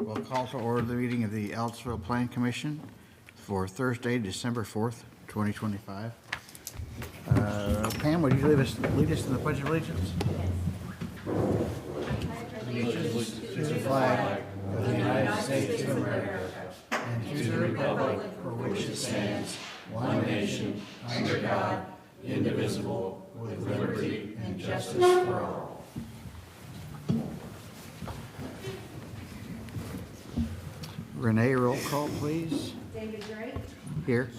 We'll call to order the meeting of the Ellettsville Planning Commission for Thursday, December 4th, 2025. Pam, would you lead us in the Pledge of Allegiance? Allegiance to the flag of the United States of America and to the republic for which it stands, one nation, under God, indivisible, with liberty and justice for all. Renee, roll call, please. David Drake. Here.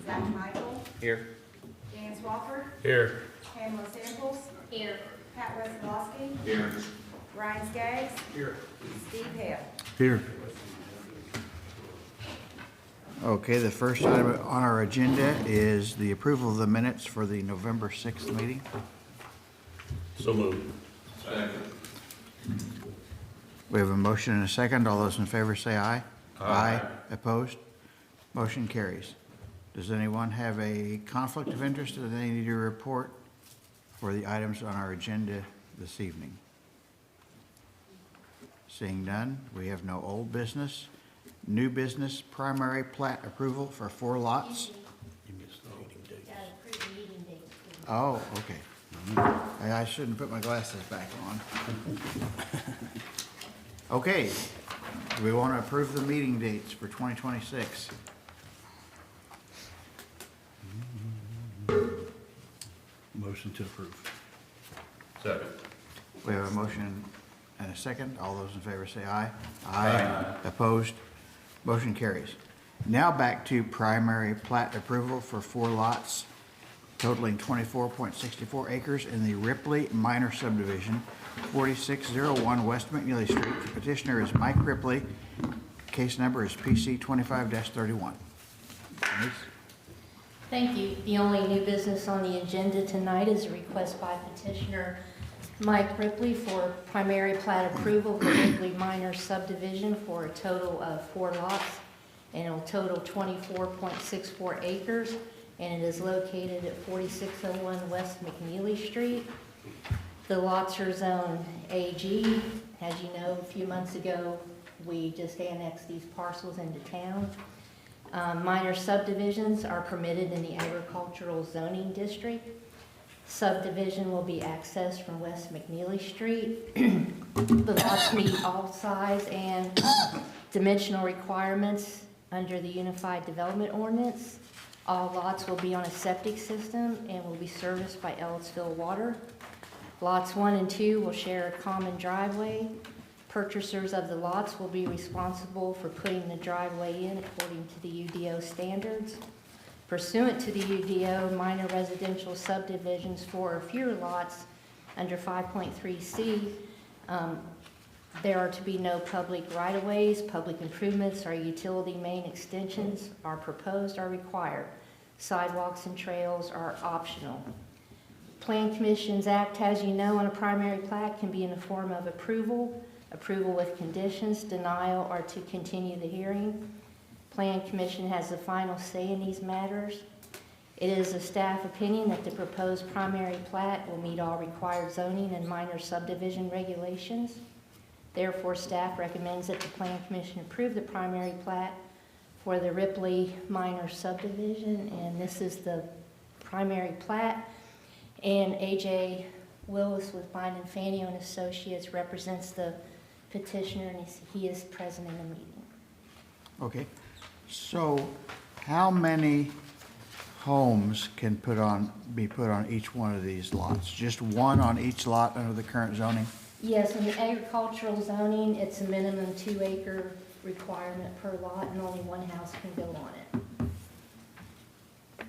Zach Michael. Here. Dan Swafford. Here. Pamela Samples. Here. Pat Wesolowski. Here. Ryan Skaggs. Here. Steve Hale. Here. Okay, the first item on our agenda is the approval of the minutes for the November 6th meeting. So moved. Second. We have a motion and a second. All those in favor say aye. Aye. Opposed? Motion carries. Does anyone have a conflict of interest that they need to report for the items on our agenda this evening? Seeing none, we have no old business. New business, primary plat approval for 4 lots. Oh, okay. I shouldn't put my glasses back on. Okay, do we want to approve the meeting dates for 2026? Motion to approve. Second. We have a motion and a second. All those in favor say aye. Aye. Opposed? Motion carries. Now back to primary plat approval for 4 lots totaling 24.64 acres in the Ripley Minor Subdivision, 4601 West McNeely Street. Petitioner is Mike Ripley. Case number is PC 25-31. Denise? Thank you. The only new business on the agenda tonight is a request by petitioner Mike Ripley for primary plat approval for Ripley Minor Subdivision for a total of 4 lots and a total 24.64 acres, and it is located at 4601 West McNeely Street. The lots are zone AG. As you know, a few months ago, we just annexed these parcels into town. Minor subdivisions are permitted in the agricultural zoning district. Subdivision will be accessed from West McNeely Street. The lots meet all size and dimensional requirements under the Unified Development Ordinance. All lots will be on a septic system and will be serviced by Ellettsville Water. Lots 1 and 2 will share a common driveway. Purchasers of the lots will be responsible for putting the driveway in according to the UDO standards. Pursuant to the UDO, minor residential subdivisions 4 or fewer lots under 5.3C, there are to be no public right-of-ways, public improvements, or utility main extensions are proposed or required. Sidewalks and trails are optional. Plan Commissions Act, as you know, on a primary plat can be in the form of approval, approval with conditions, denial, or to continue the hearing. Plan Commission has the final say in these matters. It is a staff opinion that the proposed primary plat will meet all required zoning and minor subdivision regulations. Therefore, staff recommends that the Plan Commission approve the primary plat for the Ripley Minor Subdivision, and this is the primary plat. And A.J. Willis with Bind and Fannie and Associates represents the petitioner, and he is present in the meeting. Okay. So how many homes can be put on each one of these lots? Just one on each lot under the current zoning? Yes, in the agricultural zoning, it's a minimum 2-acre requirement per lot, and only 1 house can go on it.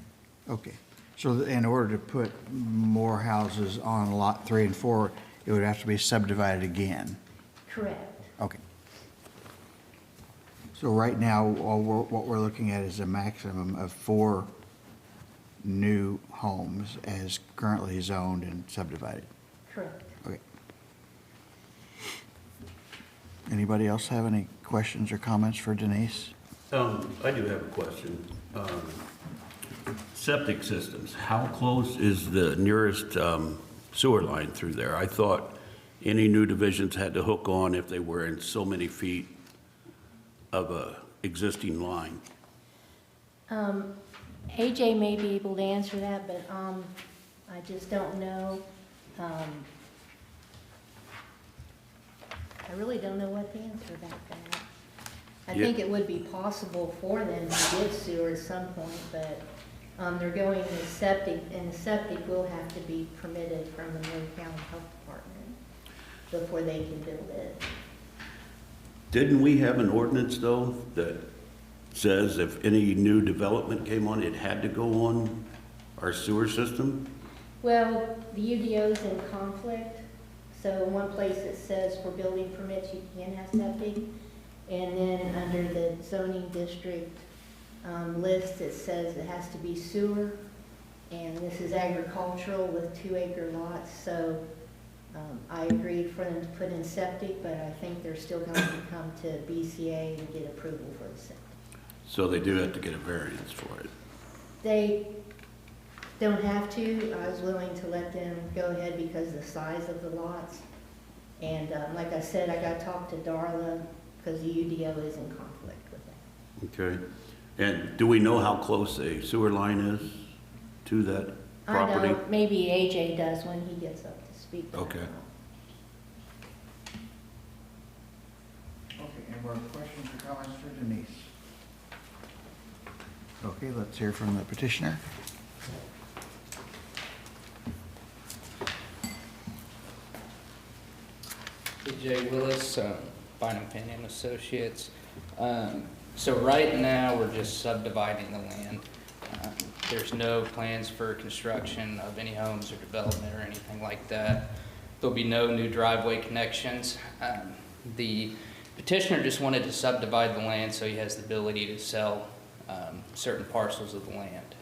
Okay. So in order to put more houses on lot 3 and 4, it would have to be subdivided again? Correct. Okay. So right now, what we're looking at is a maximum of 4 new homes as currently zoned and subdivided. Correct. Okay. Anybody else have any questions or comments for Denise? I do have a question. Septic systems, how close is the nearest sewer line through there? I thought any new divisions had to hook on if they were in so many feet of a existing line? AJ may be able to answer that, but I just don't know. I really don't know what to answer about that. I Yeah. think it would be possible for them to get sewer at some point, but they're going in the septic, and the septic will have to be permitted from the Monroe County Health Department before they can build it. Didn't we have an ordinance, though, that says if any new development came on, it had to go on our sewer system? Well, the UDO's in conflict, so in one place it says for building permits you can have septic, and then under the zoning district list, it says it has to be sewer, and this is agricultural with 2-acre lots, so I agreed for them to put in septic, but I think they're still going to come to BCA and get approval for the septic. So they do have to get a variance for it. They don't have to. I was willing to let them go ahead because of the size of the lots. And like I said, I got to talk to Darla because the UDO is in conflict with that. Okay. And do we know how close a sewer line is to that property? I don't. Maybe AJ does when he gets up to speak. I don't Okay. know. Okay, any more questions or comments for Denise? Okay, let's hear from the petitioner. J. Willis, Bynum Penny and Associates. So right now, we're just subdividing the land. There's no plans for construction of any homes or development or anything like that. There'll be no new driveway connections. The petitioner just wanted to subdivide the land so he has the ability to sell certain parcels of the land.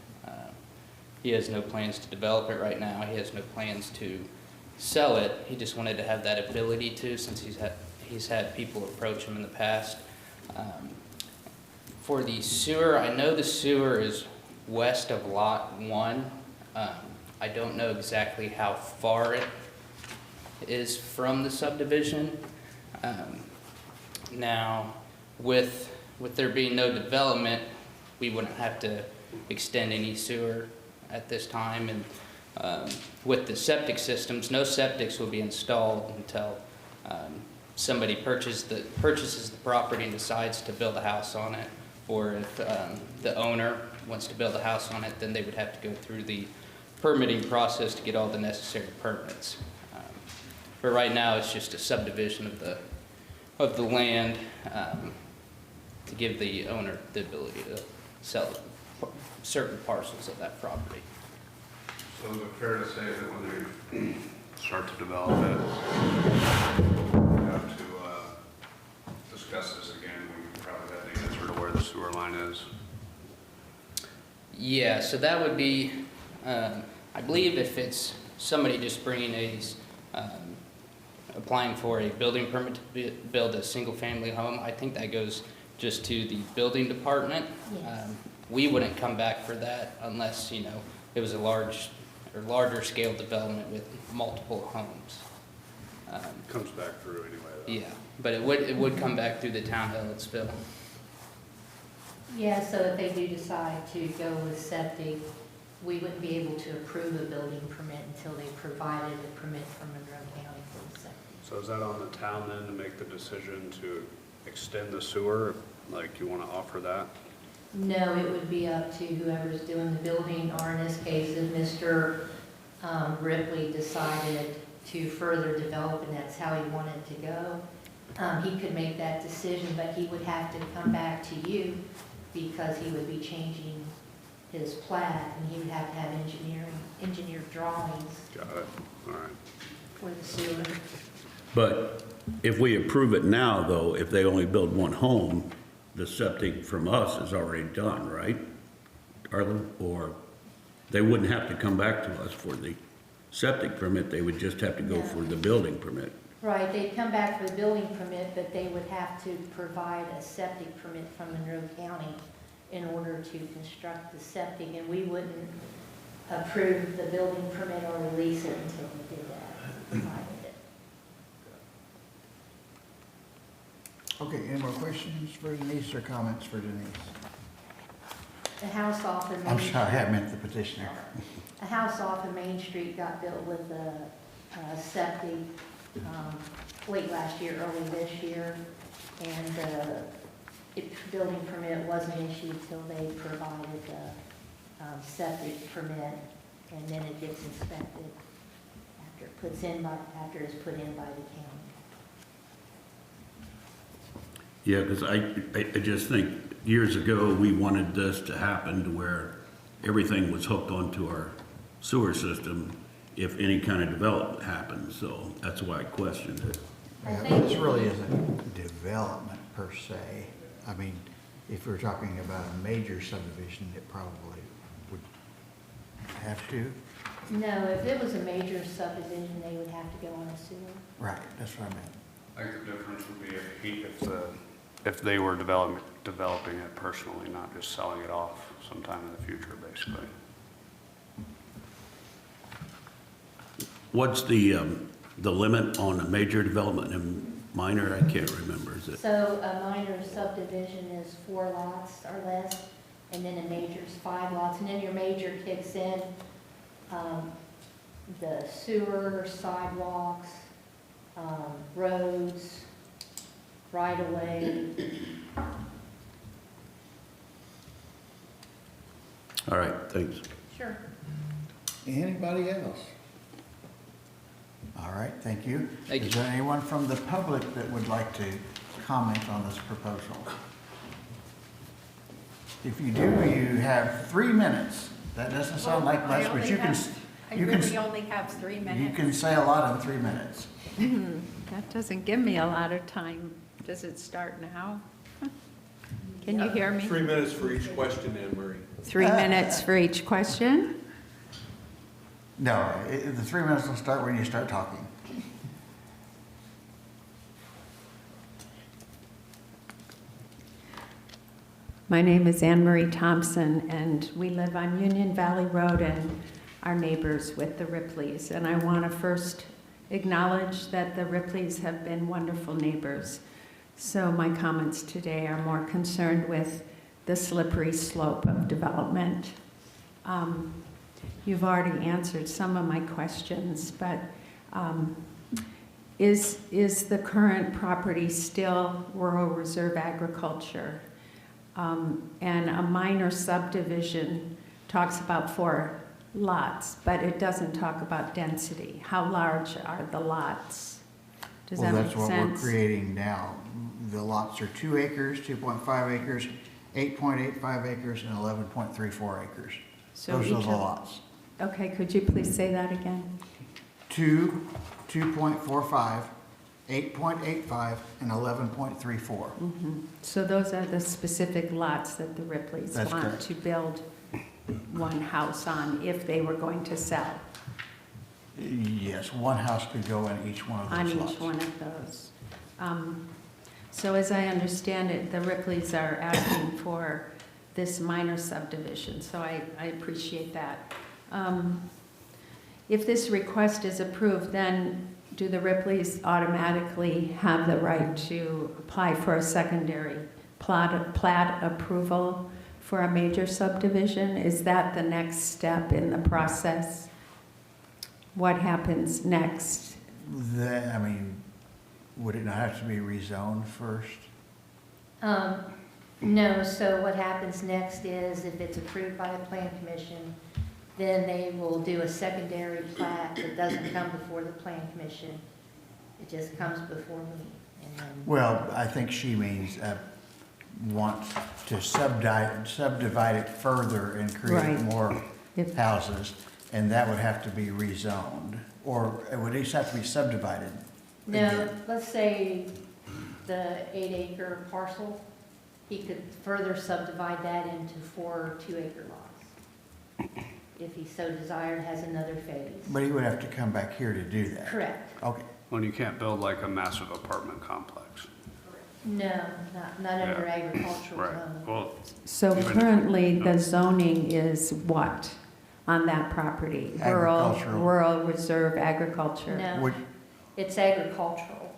He has no plans to develop it right now. He has no plans to sell it. He just wanted to have that ability to, since he's had people approach him in the past. For the sewer, I know the sewer is west of Lot 1. I don't know exactly how far it is from the subdivision. Now, with there being no development, we wouldn't have to extend any sewer at this time. And with the septic systems, no septics will be installed until somebody purchases the property and decides to build a house on it. Or if the owner wants to build a house on it, then they would have to go through the permitting process to get all the necessary permits. But right now, it's just a subdivision of the land to give the owner the ability to sell certain parcels of that property. So is it fair to say that when they start to develop it, we have to discuss this again? We probably have the answer to where the sewer line is. Yeah, so that would be, I believe if it's somebody just bringing applying for a building permit to build a single-family home, I think that goes just to the building department. Yes. We wouldn't come back for that unless, it was a larger scale development with multiple homes. Comes back through anyway, though. Yeah, but it would come back through the town of Ellettsville. Yeah, so if they do decide to go with septic, we wouldn't be able to approve a building permit until they provided a permit from Monroe County for the septic. So is that on the town then to make the decision to extend the sewer? Like, you want to offer that? No, it would be up to whoever's doing the building, or in this case, if Mr. Ripley decided to further develop and that's how he wanted to go, he could make that decision, but he would have to come back to you because he would be changing his plat, and he would have to have engineered drawings Got it. All right. for the sewer. But if we approve it now, though, if they only build one home, the septic from us is already done, right? Arlen? Or they wouldn't have to come back to us for the septic permit, they would just have to go for the building permit. Right, they'd come back for the building permit, but they would have to provide a septic permit from Monroe County in order to construct the septic, and we wouldn't approve the building permit or release it until we did that, provided it. Okay, any more questions for Denise or comments for Denise? The house off of I'm Main sorry, I meant the petitioner. A house off of Main Street got built with a septic late last year, early this year, and building permit wasn't issued till they provided the septic permit, and then it gets inspected after it's put in by the county. Yeah, because I just think years ago, we wanted this to happen to where everything was hooked onto our sewer system if any kind of development happened, so that's why I questioned it. I Yeah, think this really isn't development per se. I mean, if we're talking about a major subdivision, it probably would have to. No, if it was a major subdivision, they would have to go on a sewer. Right, that's what I meant. I think the difference would be if they were developing it personally, not just selling it off sometime in the future, basically. What's the limit on a major development and minor? I can't remember, is it? So a minor subdivision is 4 lots or less, and then a major is 5 lots, and then your major kicks in the sewer, sidewalks, roads, right-of-way. All right, thanks. Sure. Anybody else? All right, thank you. Thank you. Is there anyone from the public that would like to comment on this proposal? If you do, you have 3 minutes. That doesn't sound like much, but you can, I you really can, only have 3 minutes. you can say a lot in 3 minutes. That doesn't give me a lot of time. Does it start now? Can you hear me? 3 minutes for each question, Anne Marie. 3 minutes for each question? No, the 3 minutes will start when you start talking. My name is Anne Marie Thompson, and we live on Union Valley Road and are neighbors with the Ripleys. And I want to first acknowledge that the Ripleys have been wonderful neighbors. So my comments today are more concerned with the slippery slope of development. You've already answered some of my questions, but is the current property still rural reserve agriculture? And a minor subdivision talks about 4 lots, but it doesn't talk about density. How large are the lots? Does that make sense? Well, that's what we're creating now. The lots are 2 acres, 2.5 acres, 8.85 acres, and 11.34 acres. So Those are each the of- lots. Okay, could you please say that again? 2, 2.45, 8.85, and 11.34. So those are the specific lots that the Ripleys That's want correct. to build one house on if they were going to sell, Yes, one house could go in each one of on those lots. each one of those. So as I understand it, the Ripleys are asking for this minor subdivision, so I appreciate that. If this request is approved, then do the Ripleys automatically have the right to apply for a secondary plat approval for a major subdivision? Is that the next step in the process? What happens next? I mean, would it not have to be rezoned first? No, so what happens next is if it's approved by the plan commission, then they will do a secondary plat that doesn't come before the plan commission. It just comes before me. And then, Well, I think she means want to subdivide it further and create Right. more If- houses, and that would have to be rezoned, or it would at least have to be subdivided. no, again. let's say the 8-acre parcel, he could further subdivide that into 4 2-acre lots. If he so desired, has another phase. But he would have to come back here to do that. Correct. Okay, When you can't build like a massive apartment complex. No, not under Yeah. agricultural Right. zone. Well, So Even if- currently, the zoning is what on that property? Agricultural. Rural reserve agriculture? No, Would- it's agricultural.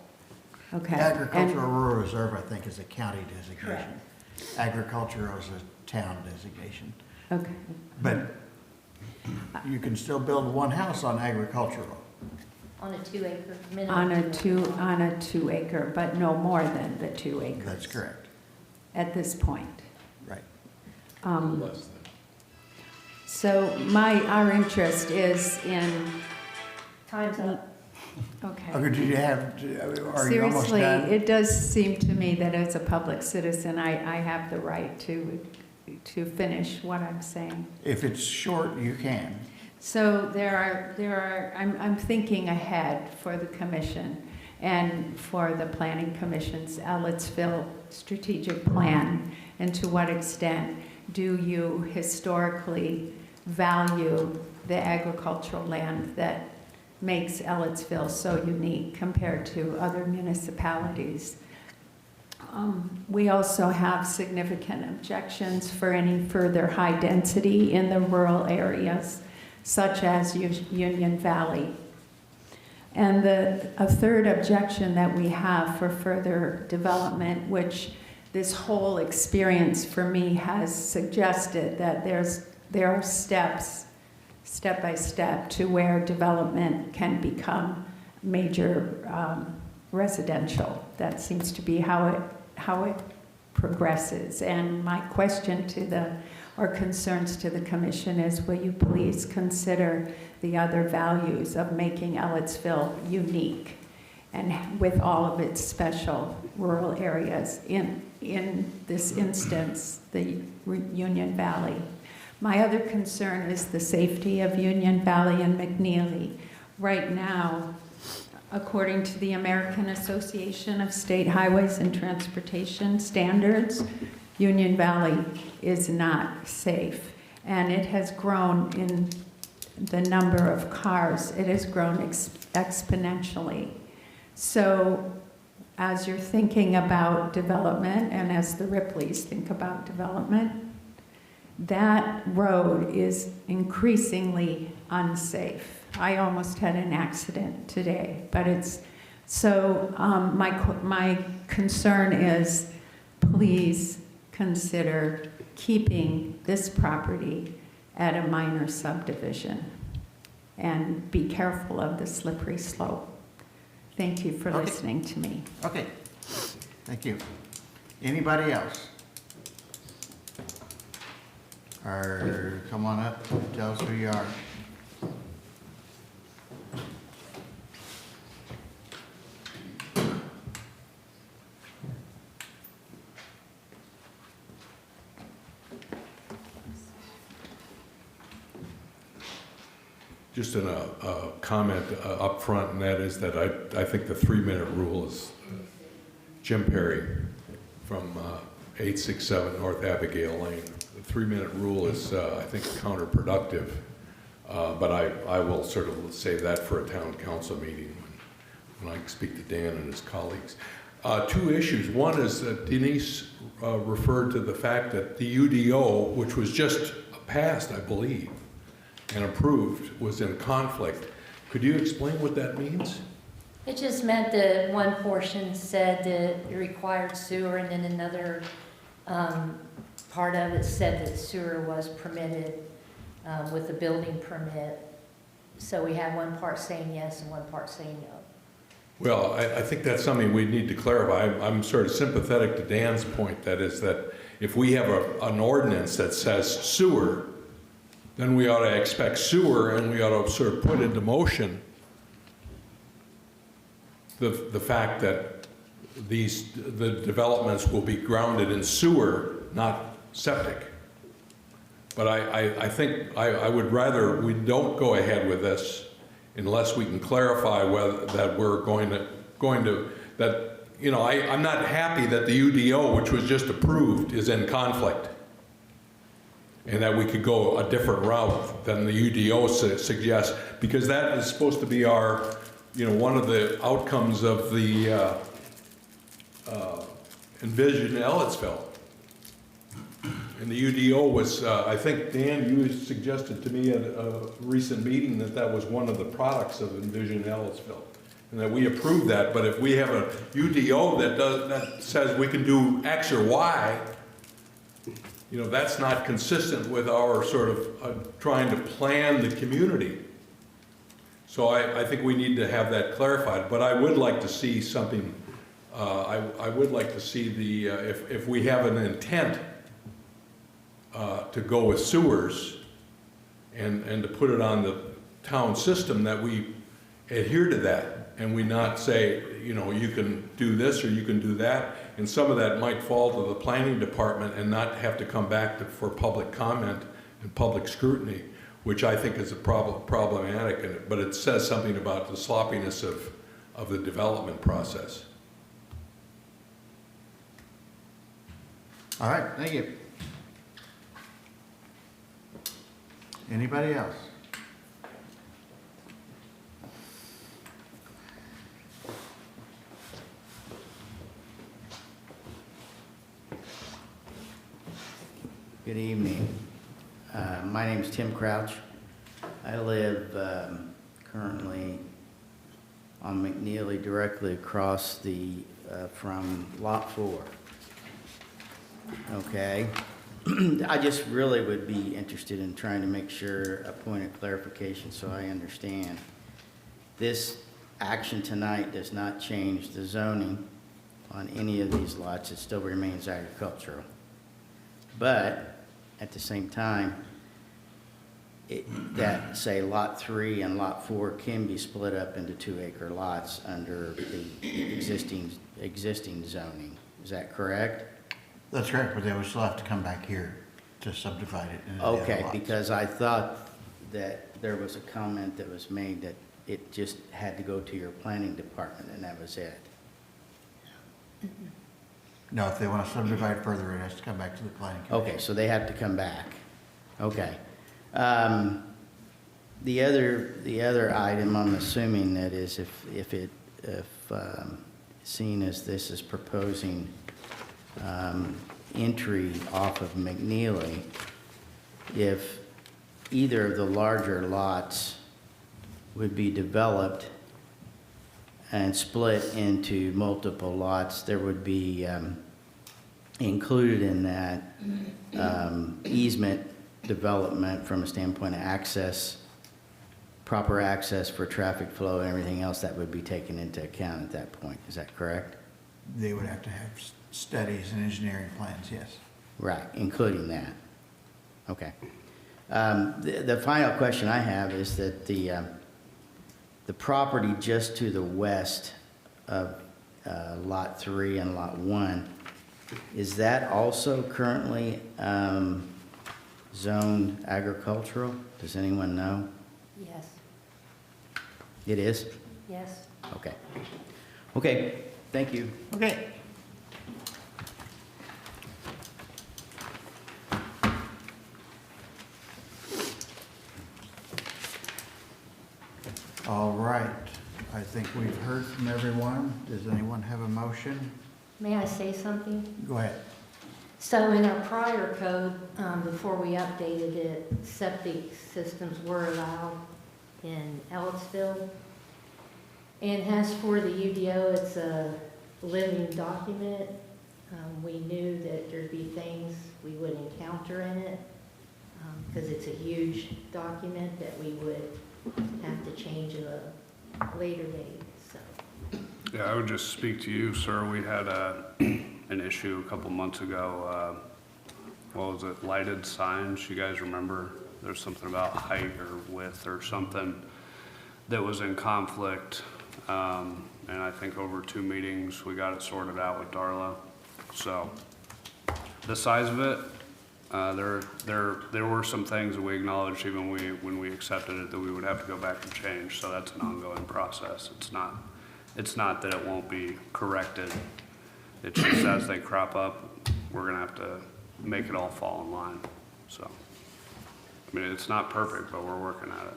Okay. Agricultural Rural Reserve, I think, is a county designation. Correct. Agricultural is a town designation. Okay. But you can still build one house on agricultural. On a 2-acre minimum. On a 2 acre, but no more than the 2 acres. That's correct. At this point. Right. Less than. So our interest is in, Time's up. okay. Okay, do you have, are you almost Seriously, done? it does seem to me that as a public citizen, I have the right to finish what I'm saying. If it's short, you can. So I'm thinking ahead for the commission and for the planning commission's Ellettsville strategic plan, and to what extent do you historically value the agricultural land that makes Ellettsville so unique compared to other municipalities? We also have significant objections for any further high density in the rural areas, such as Union Valley. And a third objection that we have for further development, which this whole experience for me has suggested that there are steps, step by step, to where development can become major residential. That seems to be how it progresses. And my question or concerns to the commission is, will you please consider the other values of making Ellettsville unique, and with all of its special rural areas, in this instance, the Union Valley. My other concern is the safety of Union Valley and McNeely. Right now, according to the American Association of State Highways and Transportation Standards, Union Valley is not safe. And it has grown in the number of cars. It has grown exponentially. So as you're thinking about development, and as the Ripleys think about development, that road is increasingly unsafe. I almost had an accident today, but it's, so my concern is, please consider keeping this property at a minor subdivision, and be careful of the slippery slope. Thank you for Okay. listening to me. Okay, thank you. Anybody else? Or come on up, tell us who you are. Just a comment up front, and that is that I think the 3-minute rule is Jim Perry from 867 North Abigail Lane. The 3-minute rule is, I think, counterproductive, but I will sort of save that for a town council meeting when I speak to Dan and his colleagues. 2 issues. One is that Denise referred to the fact that the UDO, which was just passed, I believe, and approved, was in conflict. Could you explain what that means? It just meant that one portion said that it required sewer, and then another part of it said that sewer was permitted with a building permit. So we had one part saying yes and one part saying no. Well, I think that's something we need to clarify. I'm sort of sympathetic to Dan's point, that is that if we have an ordinance that says sewer, then we ought to expect sewer, and we ought to sort of put into motion the fact that the developments will be grounded in sewer, not septic. But I think I would rather we don't go ahead with this unless we can clarify whether that we're going to that, you know, I'm not happy that the UDO, which was just approved, is in conflict, and that we could go a different route than the UDO suggests, because that is supposed to be our, you know, one of the outcomes of the Envision Ellettsville. And the UDO was, I think, Dan, you suggested to me at a recent meeting that that was one of the products of Envision Ellettsville. and that we approve that, but if we have a UDO that says we can do X or Y, you know, that's not consistent with our sort of trying to plan the community. So I think we need to have that clarified, but I would like to see something, I would like to see the, if we have an intent to go with sewers and to put it on the town system, that we adhere to that, and we not say, you know, you can do this or you can do that, and some of that might fall to the planning department and not have to come back for public comment and public scrutiny, which I think is a problematic, but it says something about the sloppiness of the development process. All right, thank you. Anybody else? Good evening. My name is Tim Crouch. I live currently on McNeely, directly across from Lot 4. Okay. I just really would be interested in trying to make sure a point of clarification so I understand. This action tonight does not change the zoning on any of these lots. It still remains agricultural. But at the same time, that say Lot 3 and Lot 4 can be split up into 2-acre lots under the existing zoning. Is that correct? That's correct, but they would still have to come back here to subdivide it into the other Okay, lots. because I thought that there was a comment that was made that it just had to go to your planning department and that was it. No, if they want to subdivide further, it has to come back to the planning commission. Okay, so they have to come back. Okay. The other item, I'm assuming that is if seen as this is proposing entry off of McNeely, if either of the larger lots would be developed and split into multiple lots, there would be included in that easement development from a standpoint of access, proper access for traffic flow and everything else that would be taken into account at that point. Is that correct? They would have to have studies and engineering plans, yes. Right, including that. Okay. The final question I have is that the property just to the west of Lot 3 and Lot 1, is that also currently zoned agricultural? Does anyone know? Yes, It is? yes. Okay. Okay, thank you. Okay. All right, I think we've heard from everyone. Does anyone have a motion? May I say something? Go ahead. So in our prior code, before we updated it, septic systems were allowed in Ellettsville. And as for the UDO, it's a living document. We knew that there'd be things we would encounter in it, because it's a huge document that we would have to change at a later date, so. Yeah, I would just speak to you, sir. We had an issue a couple months ago. What was it, lighted signs? You guys remember? There's something about height or width or something that was in conflict. And I think over 2 meetings, we got it sorted out with Darla. So the size of it, there were some things that we acknowledged even when we accepted it that we would have to go back and change. So that's an ongoing process. It's not that it won't be corrected. It's just as they crop up, we're gonna have to make it all fall in line. So, I mean, it's not perfect, but we're working at it.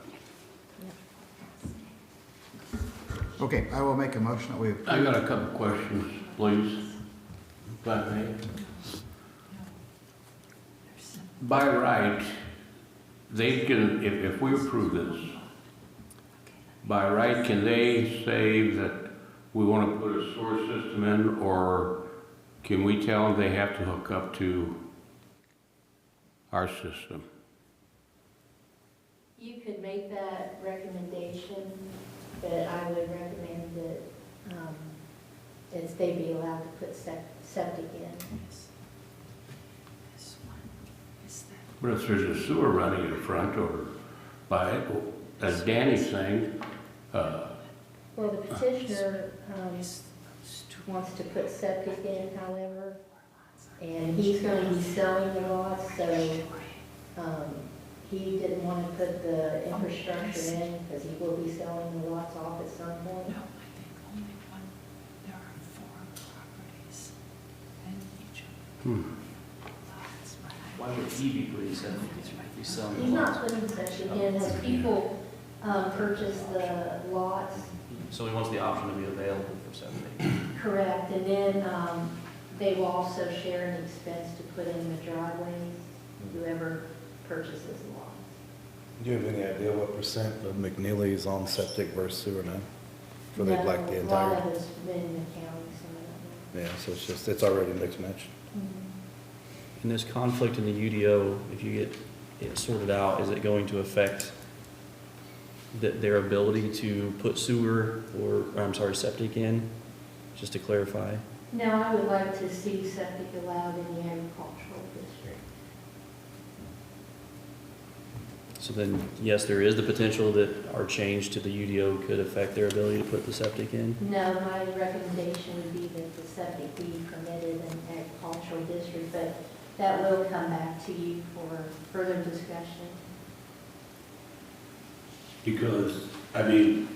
Okay, I will make a motion that we approve. I got a couple questions, please, if I may. By right, they can, if we approve this, by right, can they say that we want to put a sewer system in, or can we tell them they have to hook up to our system? You could make that recommendation, but I would recommend that they be allowed to put septic in. But if there's a sewer running in front or by it, as Danny's saying, Well, the petitioner wants to put septic in, however, and he's going to be selling the lots, so he didn't want to put the infrastructure in because he will be selling the lots off at some point. No, I think only one, there are 4 properties in each of the lots. Why would he be putting septic in if he's selling He's the not lots? putting septic in, as people purchase the lots, So he wants the option to be available for septic. correct, and then they will also share an expense to put in the driveways, whoever purchases the lots. Do you have any idea what percent of McNeely's on septic versus sewer now? For the, No, like the A lot entire, of it's been in the county, some of yeah, so it's just, it's already mixed match. it. And this conflict in the UDO, if you get it sorted out, is it going to affect their ability to put sewer or, I'm sorry, septic in? Just to clarify. Now, I would like to see septic allowed in the agricultural district. So then, yes, there is the potential that our change to the UDO could affect their ability to put the septic in? No, my recommendation would be that the septic be permitted in the agricultural district, but that will come back to you for further discussion. Because, I mean,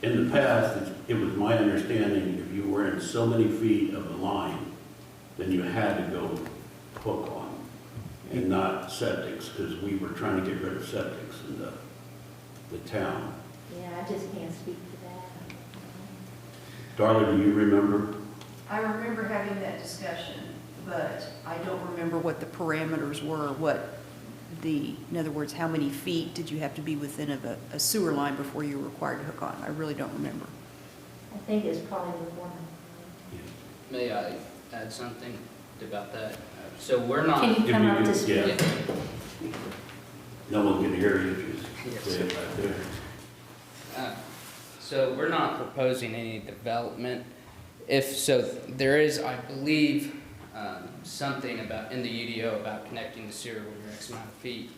in the past, it was my understanding if you were in so many feet of the line, then you had to go hook on and not septics, because we were trying to get rid of septics in the town. Yeah, I just can't speak to that. Darla, do you remember? I remember having that discussion, but I don't remember what the parameters were, in other words, how many feet did you have to be within of a sewer line before you were required to hook on? I really don't remember. I think it's probably before my time. May I add something about that? So we're not. Can you come up to could- speak? yeah. No one can hear you, just say it right there. So we're not proposing any development. If so, there is, I believe, something about, in the UDO about connecting the sewer with X amount of feet.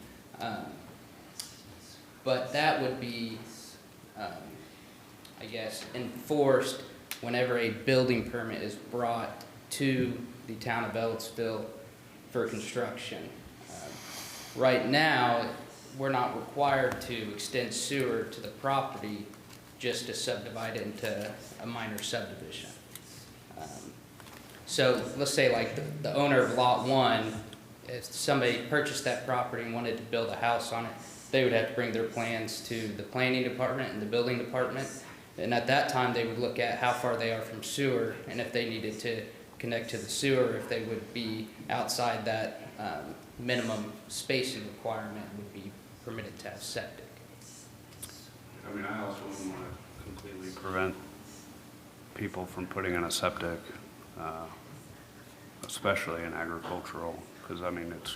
But that would be, I guess, enforced whenever a building permit is brought to the town of Ellettsville for construction. Right now, we're not required to extend sewer to the property just to subdivide it into a minor subdivision. So let's say like the owner of Lot 1, if somebody purchased that property and wanted to build a house on it, they would have to bring their plans to the planning department and the building department. And at that time, they would look at how far they are from sewer and if they needed to connect to the sewer, if they would be outside that minimum spacing requirement, would be permitted to have septic. I mean, I also wouldn't want to completely prevent people from putting in a septic, especially in agricultural, because I mean, it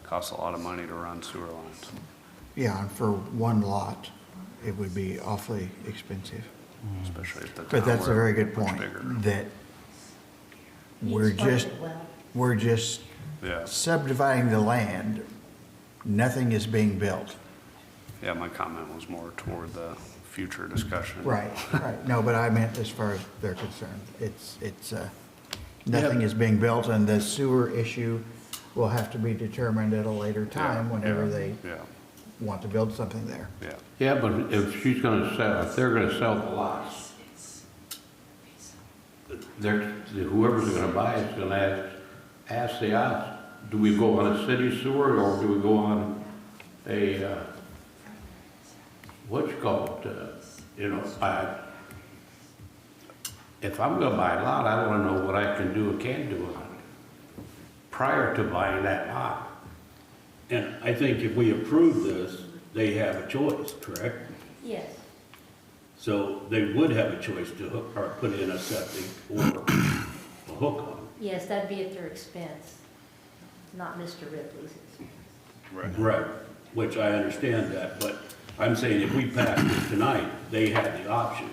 costs a lot of money to run sewer lines. Yeah, and for one lot, it would be awfully expensive. Especially at the town. But that's a where very it's good much point, bigger. that You we're explained just, it well. we're just Yeah, subdividing the land. Nothing is being built. yeah, my comment was more toward the future discussion. Right. No, but I meant as far as they're concerned. Nothing is being built, and the sewer issue will have to be determined at a later time whenever they Yeah, want to build something there. yeah. Yeah, but if she's gonna sell, if they're gonna sell the lots, whoever's gonna buy it's gonna ask the odds, do we go on a city sewer or do we go on a, what you call it, if I'm gonna buy a lot, I wanna know what I can do or can't do on it prior to buying that lot. And I think if we approve this, they have a choice, correct? Yes. So they would have a choice to hook, or put in a septic or a hook on. Yes, that'd be at their expense, not Mr. Ripley's expense. Right. Which I understand that, but I'm saying if we pass this tonight, they have the option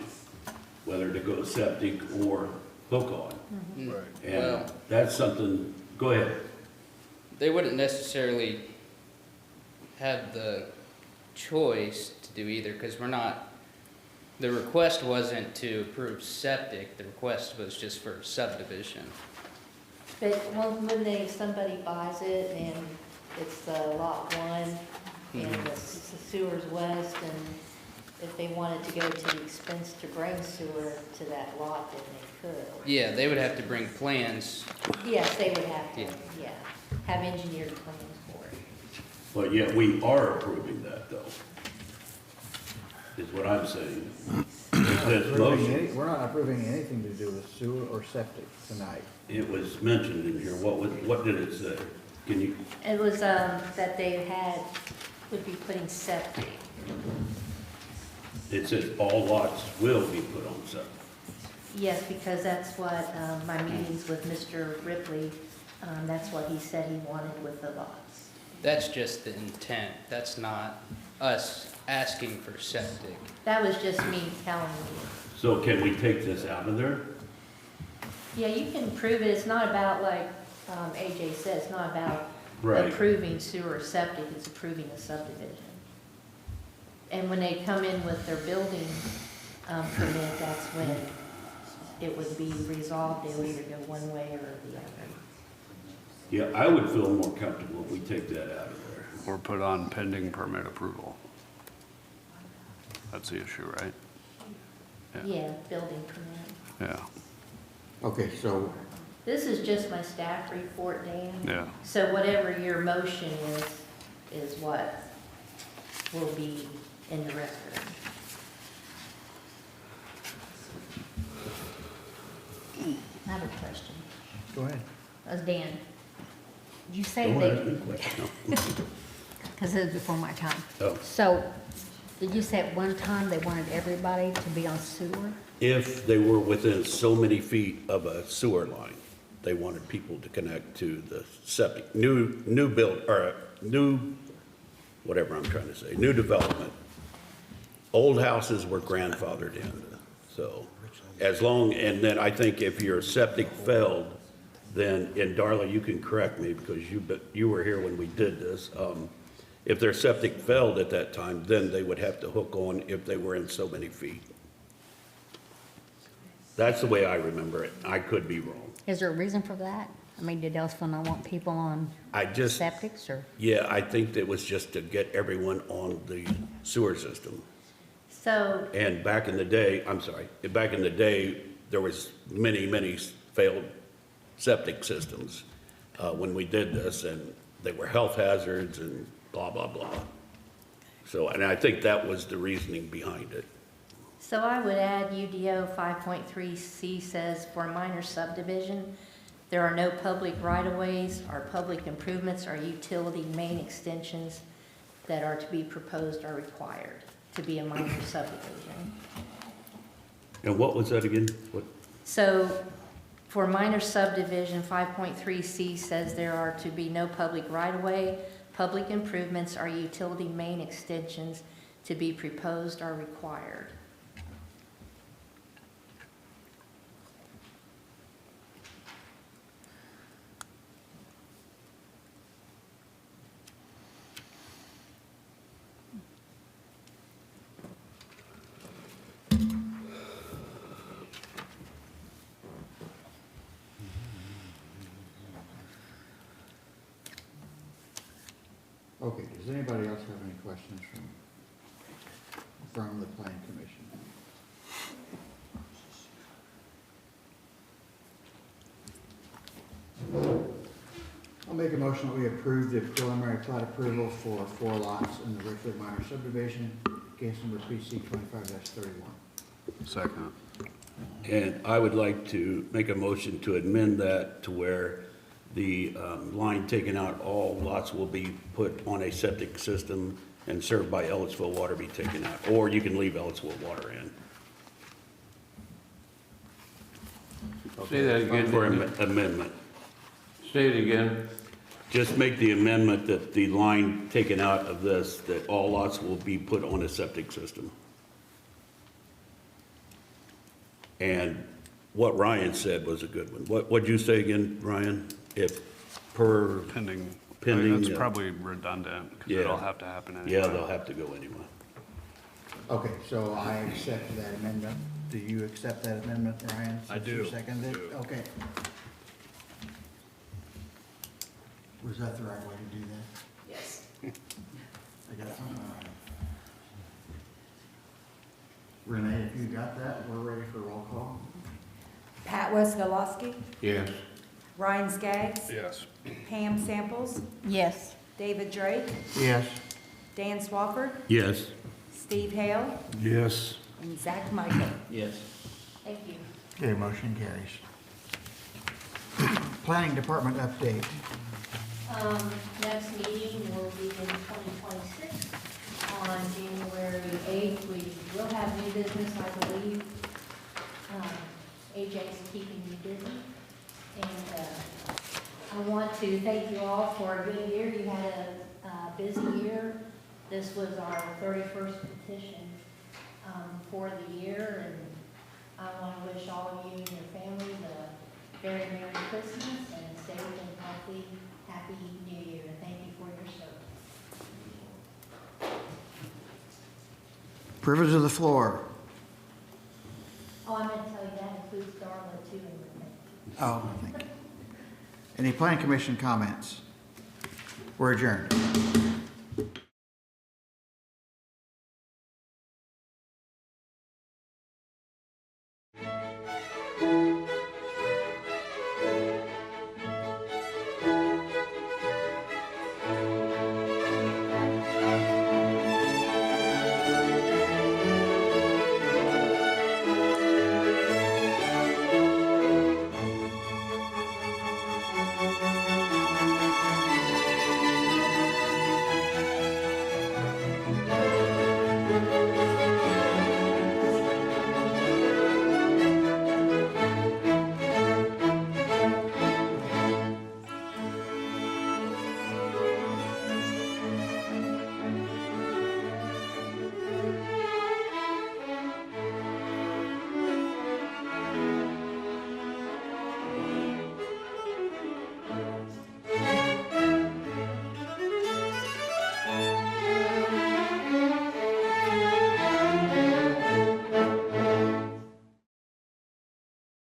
whether to go septic or hook on. Well- And that's something, go ahead. They wouldn't necessarily have the choice to do either, because we're not, the request wasn't to approve septic, the request was just for subdivision. But when they, somebody buys it and it's lot one and the sewer's west, and if they wanted to go to the expense to bring sewer to that lot, then they could. Yeah, they would have to bring plans. Yes, they would have to, Yeah. yeah, have engineered plans for it. But yet we are approving that though, is what I'm saying. This motion, We're not approving anything to do with sewer or septic tonight. it was mentioned in here, what did it say? Can you, It was, that they would be putting septic. it says all lots will be put on septic. Yes, because that's what, my meetings with Mr. Ripley, that's what he said he wanted with the lots. That's just the intent, that's not us asking for septic. That was just me telling you. So can we take this out of there? Yeah, you can prove it, it's not about, like AJ said, it's not about Right. approving sewer or septic, it's approving a subdivision. And when they come in with their building permit, that's when it would be resolved, they would either go one way or the other. Yeah, I would feel more comfortable if we take that out of there. Or put on pending permit approval. That's the issue, right? Yeah, building permit. Yeah, Okay, so This is just my staff report, Dan. yeah. So whatever your motion is what will be in the record. I have a question. go ahead. That's Dan. You say Don't ask they, me questions. because it was before my time. Oh. So, did you say at one time they wanted everybody to be on sewer? If they were within so many feet of a sewer line, they wanted people to connect to the septic, new build, or new, whatever I'm trying to say, new development. Old houses were grandfathered in, so as long, and then I think if your septic failed, then, and Darla, you can correct me because you were here when we did this. If their septic failed at that time, then they would have to hook on if they were in so many feet. That's the way I remember it. I could be wrong. Is there a reason for that? I mean, did Ellettsville not want people on I just, septics or? yeah, I think it was just to get everyone on the sewer system. So, And back in the day, I'm sorry, back in the day, there was many failed septic systems when we did this, and they were health hazards and blah, blah, blah. So, and I think that was the reasoning behind it. so I would add UDO 5.3C says for a minor subdivision, there are no public right-of-ways or public improvements or utility main extensions that are to be proposed or required to be a minor subdivision. And what was that again? What? So for minor subdivision, 5.3C says there are to be no public right-of-way, public improvements, or utility main extensions to be proposed or required. Okay, does anybody else have any questions from the planning commission? I'll make a motion that we approve the preliminary plat approval for 4 lots in the Ripley minor subdivision, case number PC 25-31. Second. And I would like to make a motion to amend that to where the line taken out, all lots will be put on a septic system and served by Ellettsville water be taken out. Or you can leave Ellettsville water in. Say that again. For amendment. Say it again. Just make the amendment that the line taken out of this, that all lots will be put on a septic system. And what Ryan said was a good one. What'd you say again, Ryan? If per, Pending. Pending, That's yeah. probably redundant, because Yeah. it'll have to happen anyway. yeah, they'll have to go anyway. Okay, so I accept that amendment. Do you accept that amendment, Ryan? I Since you do. seconded it? Do. Okay. Was that the right way to do that? Yes. I got something right. Renee, if you got that, we're ready for roll call. Pat Weskolowski, Yes. Ryan Skaggs, Yes. Pam Samples, Yes. David Drake, Yes. Dan Swafford, Yes. Steve Hale, Yes. and Zach Michael. Yes. Thank you. Okay, motion carries. Planning Department update. Next meeting will be in 2026. On January 8th, we will have new business, I believe. AJ's keeping me busy. And I want to thank you all for a good year. You had a busy year. This was our 31st petition for the year, and I want to wish all of you and your families a very Merry Christmas and a safe and healthy, Happy New Year. Thank you for your service. Privilege of the floor. Oh, I meant to tell you that includes Darla too and Renee. Oh, thank you. Any planning commission comments? We're adjourned.